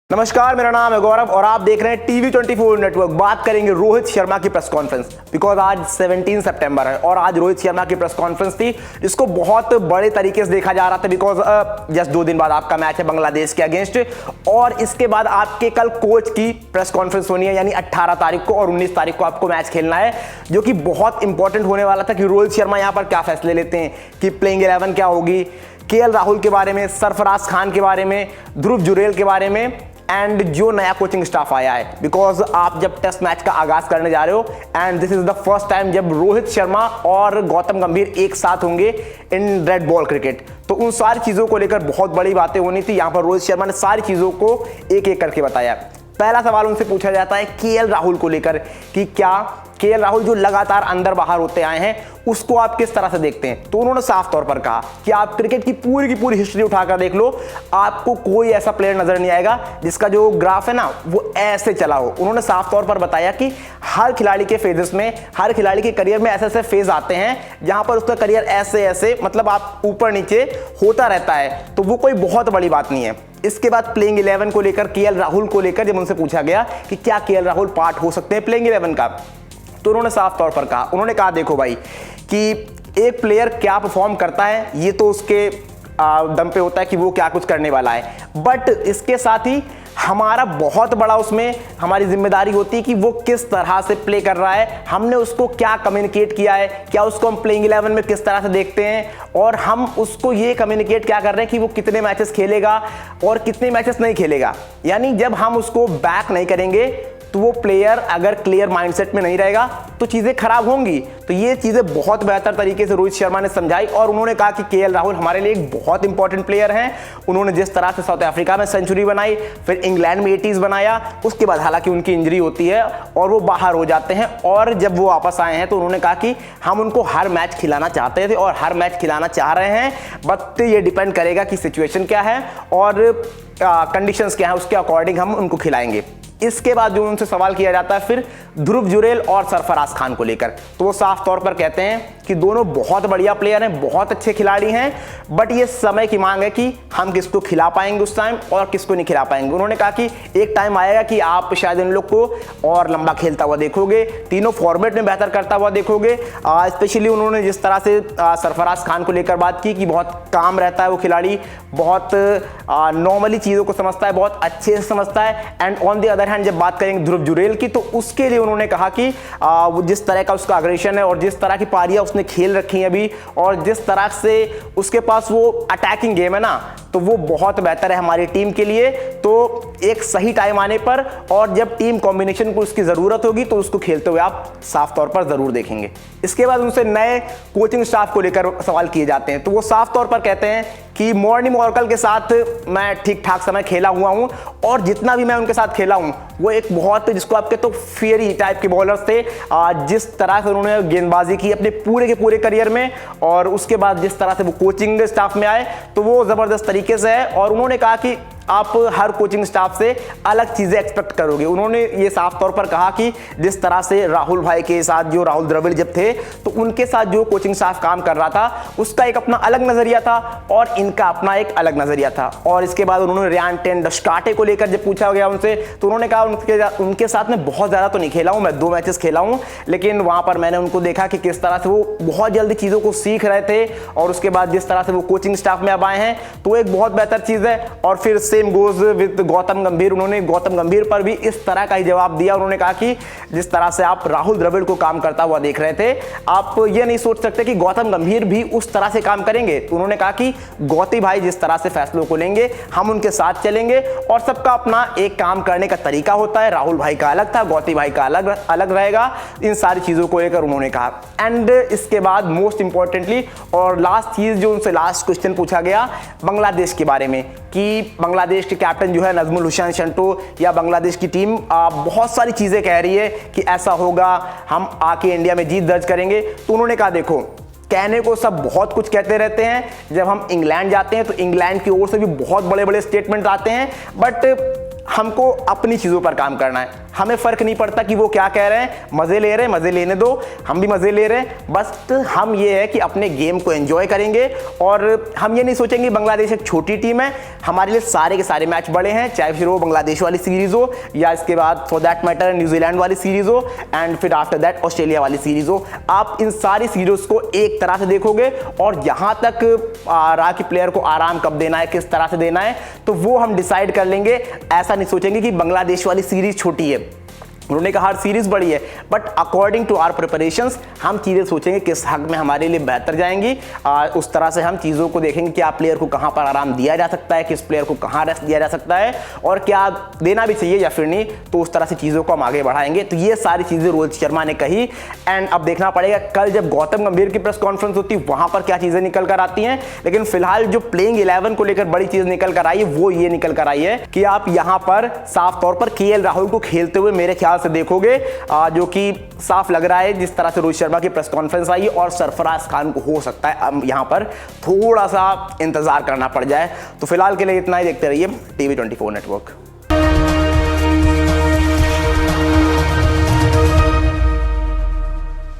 नमस्कार, मेरा नाम है गौरव और आप देख रहे हैं टीवी 24 नेटवर्क। बात करेंगे रोहित शर्मा की प्रेस कॉन्फ्रेंस, बिकॉज आज 17 सितंबर है और आज रोहित शर्मा की प्रेस कॉन्फ्रेंस थी जिसको बहुत बड़े तरीके से देखा जा रहा था। बिकॉज जस्ट 2 दिन बाद आपका मैच है बांग्लादेश के अगेंस्ट और इसके बाद आपके कल कोच की प्रेस कॉन्फ्रेंस होनी है, यानी 18 तारीख को और 19 तारीख को आपको मैच खेलना है, जो कि बहुत इंपॉर्टेंट होने वाला था कि रोहित शर्मा यहाँ पर क्या फैसले लेते हैं कि प्लेइंग 11 क्या होगी, केएल राहुल के बारे में, सरफराज खान के बारे में, ध्रुव जुरेल के बारे में एंड जो नया कोचिंग स्टाफ आया है। बिकॉज आप जब टेस्ट मैच का आगाज करने जा रहे हो and this is the first time जब रोहित शर्मा और गौतम गंभीर एक साथ होंगे इन रेड बॉल क्रिकेट, तो उन सारी चीजों को लेकर बहुत बड़ी बातें होनी थी। यहां पर रोहित शर्मा ने सारी चीजों को एक एक करके बताया। पहला सवाल उनसे पूछा जाता है केएल राहुल को लेकर कि क्या केएल राहुल जो लगातार अंदर बाहर होते आए हैं उसको आप किस तरह से देखते हैं। तो उन्होंने साफ तौर पर कहा कि आप क्रिकेट की पूरी हिस्ट्री उठाकर देख लो, आपको कोई ऐसा प्लेयर नजर नहीं आएगा जिसका जो ग्राफ है ना वो ऐसे चला हो। उन्होंने साफ तौर पर बताया कि हर खिलाड़ी के फेजेस में, हर खिलाड़ी के करियर में ऐसे ऐसे फेज आते हैं जहां पर उसका करियर ऐसे ऐसे मतलब आप ऊपर नीचे होता रहता है, तो वो कोई बहुत बड़ी बात नहीं है। इसके बाद प्लेइंग 11 को लेकर, केएल राहुल को लेकर जब उनसे पूछा गया कि क्या केएल राहुल पार्ट हो सकते हैं प्लेइंग 11 का, तो उन्होंने साफ तौर पर कहा, उन्होंने कहा देखो भाई कि एक प्लेयर क्या परफॉर्म करता है ये तो उसके दम पे होता है कि वो क्या कुछ करने वाला है, बट इसके साथ ही हमारा बहुत बड़ा उसमें हमारी जिम्मेदारी होती है कि वो किस तरह से प्ले कर रहा है, हमने उसको क्या कम्युनिकेट किया है, क्या उसको हम प्लेइंग 11 में किस तरह से देखते हैं और हम उसको ये कम्युनिकेट क्या कर रहे हैं कि वो कितने मैचेस खेलेगा और कितने मैचेस नहीं खेलेगा। यानी जब हम उसको बैक नहीं करेंगे तो वो प्लेयर अगर क्लियर माइंडसेट में नहीं रहेगा तो चीजें खराब होंगी। तो ये चीजें बहुत बेहतर तरीके से रोहित शर्मा ने समझाई और उन्होंने कहा कि केएल राहुल हमारे लिए एक बहुत इंपॉर्टेंट प्लेयर हैं। उन्होंने जिस तरह से साउथ अफ्रीका में सेंचुरी बनाई, फिर इंग्लैंड में 80s बनाया, उसके बाद हालांकि उनकी इंजरी होती है और वो बाहर हो जाते हैं, और जब वो वापस आए हैं तो उन्होंने कहा कि हम उनको हर मैच खिलाना चाहते थे और हर मैच खिलाना चाह रहे हैं, बट ये डिपेंड करेगा कि सिचुएशन क्या है और कंडीशंस क्या है, उसके अकॉर्डिंग हम उनको खिलाएंगे। इसके बाद जो उनसे सवाल किया जाता है फिर ध्रुव जुरेल और सरफराज खान को लेकर, तो वो साफ तौर पर कहते हैं कि दोनों बहुत बढ़िया प्लेयर हैं, बहुत अच्छे खिलाड़ी हैं, बट ये समय की मांग है कि हम किसको खिला पाएंगे उस टाइम और किसको नहीं खिला पाएंगे। उन्होंने कहा कि एक टाइम आएगा कि आप शायद इन लोग को और लंबा खेलता हुआ देखोगे, तीनों फॉर्मेट में बेहतर करता हुआ देखोगे। स्पेशली उन्होंने जिस तरह से सरफराज खान को लेकर बात की कि बहुत काम रहता है वो खिलाड़ी, बहुत नॉर्मली चीज़ों को समझता है, बहुत अच्छे से समझता है। And on the other hand जब बात करेंगे ध्रुव जुरेल की, तो उसके लिए उन्होंने कहा कि वो जिस तरह का उसका अग्रेशन है और जिस तरह की पारियां उसने खेल रखी हैं अभी और जिस तरह से उसके पास वो अटैकिंग गेम है ना, तो वो बहुत बेहतर है हमारी टीम के लिए। तो एक सही टाइम आने पर और जब टीम कॉम्बिनेशन को उसकी जरूरत होगी तो उसको खेलते हुए आप साफ तौर पर जरूर देखेंगे। इसके बाद उनसे नए कोचिंग स्टाफ को लेकर सवाल किए जाते हैं, तो वो साफ तौर पर कहते हैं कि मॉर्निंग ऑर्कल के साथ मैं ठीक ठाक समय खेला हुआ हूं और जितना भी मैं उनके साथ खेला हूं वो एक बहुत, जिसको आपके तो फेयरी टाइप के बॉलर्स थे। जिस तरह से उन्होंने गेंदबाजी की अपने पूरे के पूरे करियर में और उसके बाद जिस तरह से वो कोचिंग स्टाफ में आए तो वो जबरदस्त तरीके से है। और उन्होंने कहा कि आप हर कोचिंग स्टाफ से अलग चीजें एक्सपेक्ट करोगे। उन्होंने ये साफ तौर पर कहा कि जिस तरह से राहुल भाई के साथ, जो राहुल द्रविड़ जब थे तो उनके साथ जो कोचिंग स्टाफ काम कर रहा था उसका एक अपना अलग नजरिया था और इनका अपना एक अलग नजरिया था। और इसके बाद उन्होंने रियान टेंडुलकर को लेकर जब पूछा गया उनसे, तो उन्होंने कहा उनके साथ में बहुत ज्यादा तो नहीं खेला हूं, मैं 2 मैचेस खेला हूं, लेकिन वहां पर मैंने उनको देखा कि किस तरह से वो बहुत जल्दी चीजों को सीख रहे थे और उसके बाद जिस तरह से वो कोचिंग स्टाफ में अब आए हैं तो एक बहुत बेहतर चीज है। और फिर सेम गोज विद गौतम गंभीर, उन्होंने गौतम गंभीर पर भी इस तरह का ही जवाब दिया। उन्होंने कहा कि जिस तरह से आप राहुल द्रविड़ को काम करता हुआ देख रहे थे, आप ये नहीं सोच सकते कि गौतम गंभीर भी उस तरह से काम करेंगे। तो उन्होंने कहा कि गौती भाई जिस तरह से फैसलों को लेंगे हम उनके साथ चलेंगे और सबका अपना एक काम करने का तरीका होता है। राहुल भाई का अलग था, गौती भाई का अलग रहेगा। इन सारी चीजों को लेकर उन्होंने कहा। एंड इसके बाद मोस्ट इंपॉर्टेंटली और लास्ट चीज जो उनसे लास्ट क्वेश्चन पूछा गया बांग्लादेश के बारे में कि बांग्लादेश के कैप्टन जो है नजमुल हुसैन शंटो या बांग्लादेश की टीम बहुत सारी चीजें कह रही है कि ऐसा होगा, हम आके इंडिया में जीत दर्ज करेंगे। तो उन्होंने कहा देखो, कहने को सब बहुत कुछ कहते रहते हैं, जब हम इंग्लैंड जाते हैं तो इंग्लैंड की ओर से भी बहुत बड़े बड़े स्टेटमेंट आते हैं, बट हमको अपनी चीज़ों पर काम करना है। हमें फ़र्क नहीं पड़ता कि वो क्या कह रहे हैं, मज़े ले रहे हैं, मज़े लेने दो, हम भी मज़े ले रहे हैं। बस हम ये है कि अपने गेम को एंजॉय करेंगे और हम ये नहीं सोचेंगे बांग्लादेश एक छोटी टीम है, हमारे लिए सारे के सारे मैच बड़े हैं, चाहे फिर वो बांग्लादेश वाली सीरीज़ हो या इसके बाद फॉर दैट मैटर न्यूजीलैंड वाली सीरीज़ हो एंड फिर आफ्टर दैट ऑस्ट्रेलिया वाली सीरीज़ हो। आप इन सारी सीरीज़ को एक तरह से देखोगे और यहाँ तक रहा कि प्लेयर को आराम कब देना है, किस तरह से देना है, तो वो हम डिसाइड कर लेंगे। ऐसा नहीं सोचेंगे कि बांग्लादेश वाली सीरीज छोटी है, उन्होंने कहा हर सीरीज बड़ी है, but according to our preparations हम चीज़ें सोचेंगे किस हक में हमारे लिए बेहतर जाएंगी। उस तरह से हम चीज़ों को देखेंगे क्या प्लेयर को कहाँ पर आराम दिया जा सकता है, किस प्लेयर को कहाँ रेस्ट दिया जा सकता है और क्या देना भी चाहिए या फिर नहीं, तो उस तरह से चीज़ों को हम आगे बढ़ाएंगे। तो ये सारी चीज़ें रोहित शर्मा ने कही एंड अब देखना पड़ेगा कल जब गौतम गंभीर की प्रेस कॉन्फ्रेंस होती है वहाँ पर क्या चीज़ें निकल कर आती हैं। लेकिन फिलहाल जो प्लेइंग 11 को लेकर बड़ी चीज़ निकल कर आई है वो ये निकल कर आई है कि आप यहाँ पर साफ तौर पर केएल राहुल को खेलते हुए मेरे ख्याल से देखोगे, जो कि साफ लग रहा है जिस तरह से रोहित शर्मा की प्रेस कॉन्फ्रेंस आई और सरफराज खान को हो सकता है यहां पर थोड़ा सा इंतजार करना पड़ जाए। तो फिलहाल के लिए इतना ही, देखते रहिए टीवी 24 नेटवर्क।